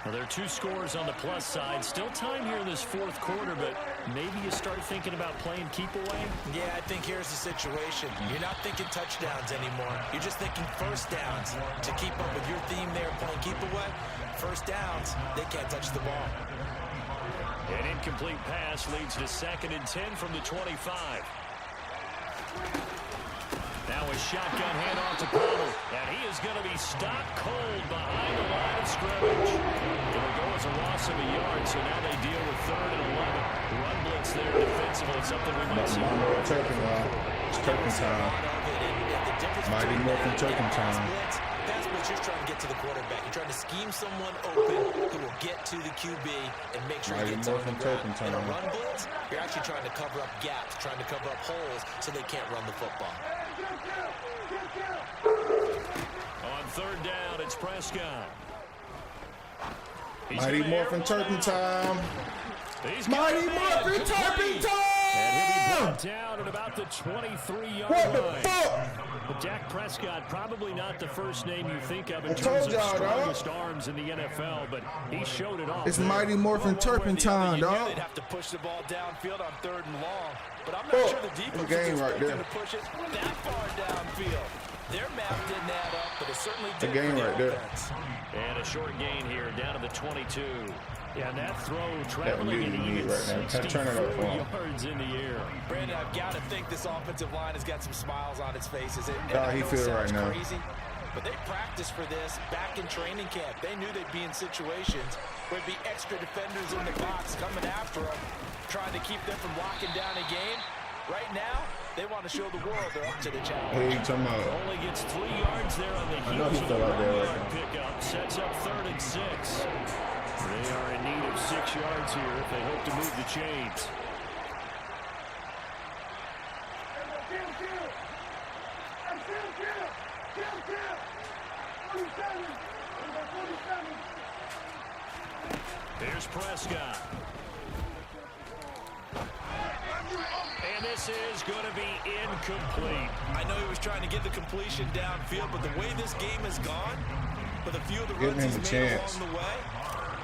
[SPEAKER 1] Well, there are 2 scores on the plus side. Still time here in this 4th quarter, but maybe you start thinking about playing keep away.
[SPEAKER 2] Yeah, I think here's the situation. You're not thinking touchdowns anymore. You're just thinking first downs. To keep up with your theme there, playing keep away, first downs, they can't touch the ball.
[SPEAKER 1] An incomplete pass leads to 2nd and 10 from the 25. Now a shotgun handoff to Pollard, and he is going to be stopped cold behind the line of scrimmage. It'll go as a loss of a yard, so now they deal with 3rd and 11. Run blitz there defensively, something we might see.
[SPEAKER 3] Turpin, it's Turpin time. Mighty Morphin Turpin time.
[SPEAKER 2] Pass blitz, you're trying to get to the quarterback. You're trying to scheme someone open who will get to the QB and make sure he
[SPEAKER 3] Mighty
[SPEAKER 2] gets on the
[SPEAKER 3] Morphin
[SPEAKER 2] ground.
[SPEAKER 3] Turpin
[SPEAKER 2] In a
[SPEAKER 3] time.
[SPEAKER 2] run blitz, you're actually trying to cover up gaps, trying to cover up holes so they can't run the football.
[SPEAKER 1] On 3rd down, it's Prescott. He's
[SPEAKER 3] Mighty
[SPEAKER 1] gonna
[SPEAKER 3] Morphin
[SPEAKER 1] air
[SPEAKER 3] Turpin
[SPEAKER 1] one out.
[SPEAKER 3] time.
[SPEAKER 1] He's got
[SPEAKER 3] Mighty
[SPEAKER 1] a man
[SPEAKER 3] Morphin
[SPEAKER 1] complete.
[SPEAKER 3] Turpin
[SPEAKER 1] And he'll be
[SPEAKER 3] time!
[SPEAKER 1] brought down at about the 23-yard
[SPEAKER 3] What the
[SPEAKER 1] line.
[SPEAKER 3] fuck?
[SPEAKER 1] But Dak Prescott, probably not the first name you think of
[SPEAKER 3] I
[SPEAKER 1] in
[SPEAKER 3] told
[SPEAKER 1] terms of
[SPEAKER 3] y'all, dog.
[SPEAKER 1] strongest arms in the NFL, but he showed it off.
[SPEAKER 3] It's
[SPEAKER 1] there.
[SPEAKER 3] Mighty Morphin Turpin time,
[SPEAKER 2] You knew
[SPEAKER 3] dog.
[SPEAKER 2] they'd have to push the ball downfield on 3rd and long, but I'm not
[SPEAKER 3] Oh,
[SPEAKER 2] sure the defense
[SPEAKER 3] the game
[SPEAKER 2] was
[SPEAKER 3] right
[SPEAKER 2] expecting
[SPEAKER 3] there.
[SPEAKER 2] to push it that far downfield. Their map didn't add up, but it certainly
[SPEAKER 3] The
[SPEAKER 2] did
[SPEAKER 3] game
[SPEAKER 2] for the
[SPEAKER 3] right there.
[SPEAKER 2] offense.
[SPEAKER 1] And a short gain here down to the 22. Yeah, and that throw traveling
[SPEAKER 3] really
[SPEAKER 1] at
[SPEAKER 3] need
[SPEAKER 1] even
[SPEAKER 3] right now. Turn it
[SPEAKER 1] 64
[SPEAKER 3] up for him.
[SPEAKER 1] yards in the air.
[SPEAKER 2] Brandon, I've got to think this offensive line has got some smiles on its faces. And
[SPEAKER 3] How
[SPEAKER 2] I
[SPEAKER 3] he
[SPEAKER 2] know it
[SPEAKER 3] feel
[SPEAKER 2] sounds
[SPEAKER 3] right now?
[SPEAKER 2] crazy, but they practiced for this back in training camp. They knew they'd be in situations where there'd be extra defenders in the box coming after them, trying to keep them from locking down a game. Right now, they want to show the world they're up to the challenge.
[SPEAKER 3] Hey, you talking about?
[SPEAKER 1] Only gets 3 yards there on the
[SPEAKER 3] know he
[SPEAKER 1] heels of
[SPEAKER 3] fell
[SPEAKER 1] the
[SPEAKER 3] out there
[SPEAKER 1] 1
[SPEAKER 3] right
[SPEAKER 1] yard
[SPEAKER 3] now.
[SPEAKER 1] pickup. Sets up 3rd and 6. They are in need of 6 yards here if they hope to move the chains. Here's Prescott. And this is going to be incomplete.
[SPEAKER 2] I know he was trying to get the completion downfield, but the way this game has gone, with a few of the
[SPEAKER 3] Give
[SPEAKER 2] runs
[SPEAKER 3] him
[SPEAKER 2] he's
[SPEAKER 3] a
[SPEAKER 2] made
[SPEAKER 3] chance.
[SPEAKER 2] along the way,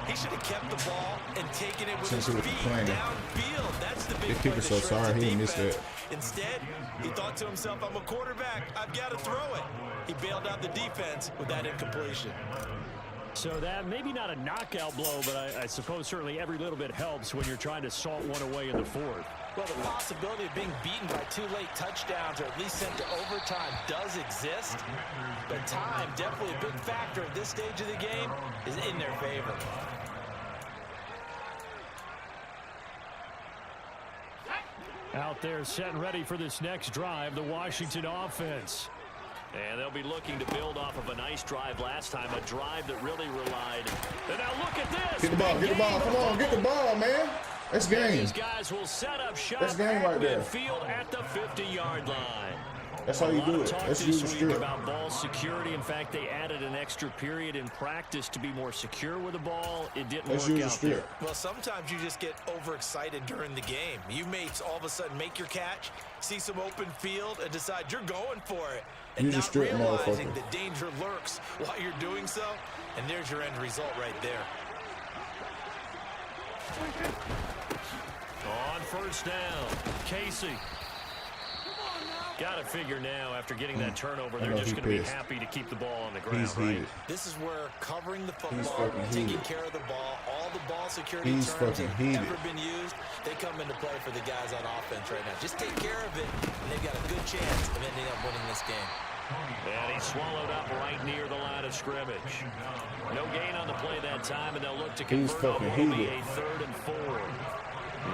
[SPEAKER 2] he should have kept the ball and taken it with
[SPEAKER 3] Since
[SPEAKER 2] his
[SPEAKER 3] he was
[SPEAKER 2] feet
[SPEAKER 3] complaining.
[SPEAKER 2] downfield. That's the big
[SPEAKER 3] These
[SPEAKER 2] play
[SPEAKER 3] people
[SPEAKER 2] that
[SPEAKER 3] so
[SPEAKER 2] shreds
[SPEAKER 3] sorry
[SPEAKER 2] the
[SPEAKER 3] he missed
[SPEAKER 2] defense.
[SPEAKER 3] that.
[SPEAKER 2] Instead, he thought to himself, I'm a quarterback. I've got to throw it. He bailed out the defense with that incompletion.
[SPEAKER 1] So that maybe not a knockout blow, but I suppose certainly every little bit helps when you're trying to salt one away in the 4th.
[SPEAKER 2] Well, the possibility of being beaten by 2 late touchdowns or at least sent to overtime does exist. But time, definitely a big factor at this stage of the game, is in their favor.
[SPEAKER 1] Out there set and ready for this next drive, the Washington offense. And they'll be looking to build off of a nice drive last time, a drive that really relied. And now look at this.
[SPEAKER 3] Get the ball, get the ball, come on, get the ball, man. That's game.
[SPEAKER 1] These guys will set up shop.
[SPEAKER 3] That's game right there.
[SPEAKER 1] Midfield at the 50-yard line.
[SPEAKER 3] That's how you do it.
[SPEAKER 1] Talk
[SPEAKER 3] That's
[SPEAKER 1] this
[SPEAKER 3] usually
[SPEAKER 1] week
[SPEAKER 3] strip.
[SPEAKER 1] about ball security. In fact, they added an extra period in practice to be more secure with the ball. It didn't
[SPEAKER 3] That's
[SPEAKER 1] work
[SPEAKER 3] usually
[SPEAKER 1] out
[SPEAKER 3] strip.
[SPEAKER 1] there.
[SPEAKER 2] Well, sometimes you just get overexcited during the game. You may all of a sudden make your catch, see some open field, and decide you're going for it. And
[SPEAKER 3] You just
[SPEAKER 2] not
[SPEAKER 3] strip,
[SPEAKER 2] realizing
[SPEAKER 3] motherfucker.
[SPEAKER 2] the danger lurks while you're doing so. And there's your end result right there.
[SPEAKER 1] On first down, Casey. Got to figure now, after getting that turnover, they're just going to be happy to keep the ball on the ground,
[SPEAKER 3] He's
[SPEAKER 1] right?
[SPEAKER 3] heated.
[SPEAKER 2] This is where covering the
[SPEAKER 3] He's
[SPEAKER 2] football,
[SPEAKER 3] fucking
[SPEAKER 2] taking
[SPEAKER 3] heated.
[SPEAKER 2] care of the ball, all the ball security
[SPEAKER 3] He's
[SPEAKER 2] terms
[SPEAKER 3] fucking
[SPEAKER 2] have
[SPEAKER 3] heated.
[SPEAKER 2] ever been used, they come into play for the guys on offense right now. Just take care of it, and they've got a good chance of ending up winning this game.
[SPEAKER 1] And he's swallowed up right near the line of scrimmage. No gain on the play that time, and they'll look to
[SPEAKER 3] He's
[SPEAKER 1] convert
[SPEAKER 3] fucking
[SPEAKER 1] what will be
[SPEAKER 3] heated.
[SPEAKER 1] a 3rd and 4.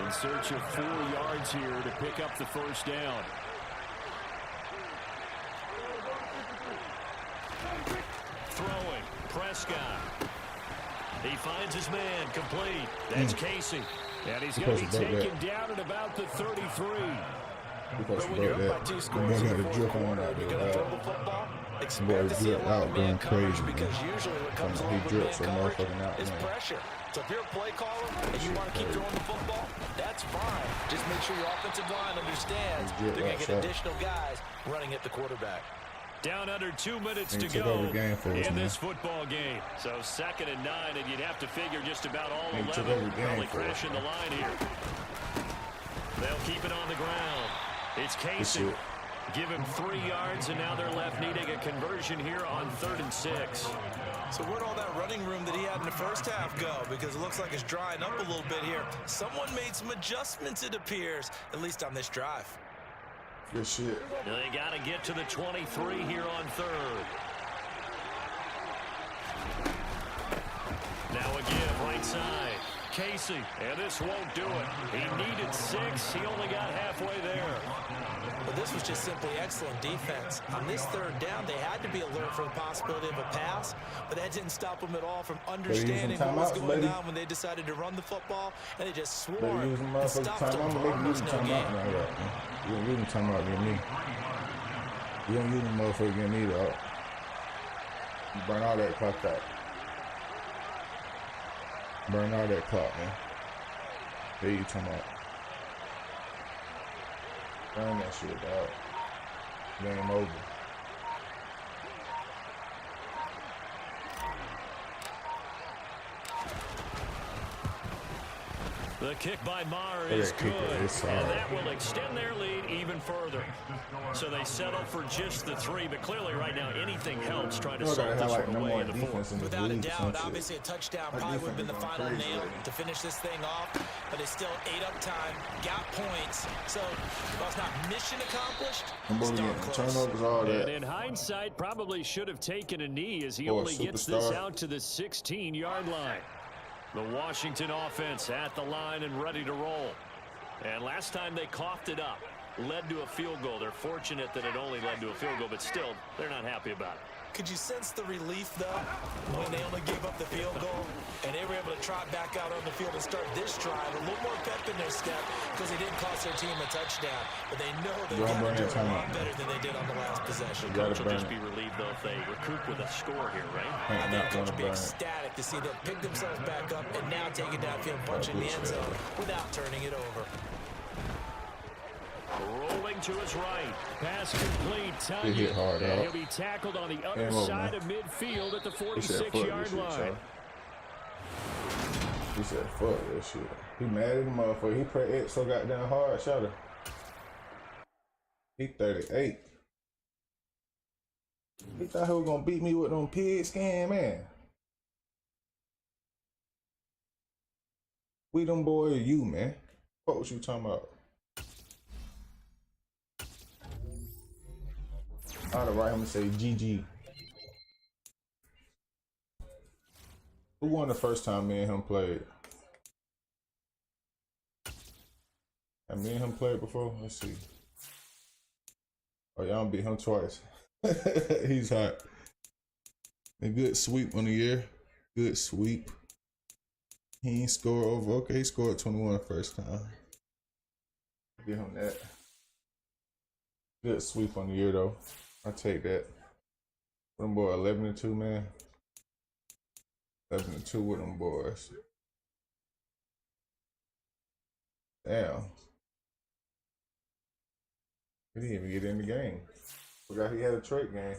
[SPEAKER 1] In search of 4 yards here to pick up the first down. Throwing, Prescott. He finds his man, complete. That's Casey. And he's going to be taken down at about the 33.
[SPEAKER 3] Because
[SPEAKER 2] But when you're up by 2 scores in the fourth quarter, you're going to throw the football, expect to see a lot of man coverage because usually what comes along with man coverage is pressure. So if you're a play caller and you want to keep throwing the football, that's fine. Just make sure your offensive line understands they're going to get additional guys running at the quarterback.
[SPEAKER 1] Down under 2 minutes to
[SPEAKER 3] took
[SPEAKER 1] go
[SPEAKER 3] over the game for us,
[SPEAKER 1] in
[SPEAKER 3] man.
[SPEAKER 1] this football game. So 2nd and 9, and you'd have to figure just about all
[SPEAKER 3] They took
[SPEAKER 1] 11
[SPEAKER 3] over the game
[SPEAKER 1] probably
[SPEAKER 3] for us,
[SPEAKER 1] crashing the line here. They'll keep it on the ground. It's Casey. Give him 3 yards, and now they're left needing a conversion here on 3rd and 6.
[SPEAKER 2] So where'd all that running room that he had in the first half go? Because it looks like it's drying up a little bit here. Someone made some adjustments, it appears, at least on this drive.
[SPEAKER 3] Good shit.
[SPEAKER 1] They got to get to the 23 here on 3rd. Now a give right side. Casey, and this won't do it. He needed 6. He only got halfway there.
[SPEAKER 2] But this was just simply excellent defense. On this 3rd down, they had to be alert for the possibility of a pass, but that didn't stop them at all from understanding what was going on when they decided to run the football, and they just swore and stopped them for almost no gain.
[SPEAKER 3] You don't use them timeout against me. You don't use them motherfucker against me, dog. You burn all that clock out. Burn all that clock, man. There you talking about. Burn that shit, dog. Game over.
[SPEAKER 1] The kick by Maher is good, and that will extend their lead even further. So they settle for just the 3, but clearly right now anything helps trying to solve this one away in the 4th.
[SPEAKER 2] Without a doubt, obviously a touchdown probably would have been the final nail to finish this thing off, but they still ate up time, got points, so while it's not mission accomplished,
[SPEAKER 3] turnovers, all that.
[SPEAKER 1] And in hindsight, probably should have taken a knee as he only gets this out to the 16-yard line. The Washington offense at the line and ready to roll. And last time they coughed it up, led to a field goal. They're fortunate that it only led to a field goal, but still, they're not happy about it.
[SPEAKER 2] Could you sense the relief, though, when they only gave up the field goal and they were able to trot back out on the field and start this drive? A little more pep in their step because they didn't cost their team a touchdown. But they know they've got to do it a lot better than they did on the last possession.
[SPEAKER 1] Coach will just be relieved, though, if they recoup with a score here, right?
[SPEAKER 2] I think Coach will be ecstatic to see them pick themselves back up and now take it downfield, punch in the end zone without turning it over.
[SPEAKER 1] Rolling to his right. Pass complete.
[SPEAKER 3] He hit hard out.
[SPEAKER 1] He'll be tackled on the other side of midfield at the 46-yard line.
[SPEAKER 3] He said, fuck that shit. He mad at the motherfucker. He prayed it so goddamn hard, shut up. He 38. He thought he was gonna beat me with them pig skin, man. We them boy or you, man. What was you talking about? I'd write him and say GG. Who won the first time me and him played? I mean him played before. Let's see. Oh, y'all beat him twice. He's hot. A good sweep on the year. Good sweep. He ain't score over. Okay, he scored 21 first time. Give him that. Good sweep on the year though. I take that. Them boy 11-2, man. 11-2 with them boys. Damn. He didn't even get in the game. Forgot he had a trade game.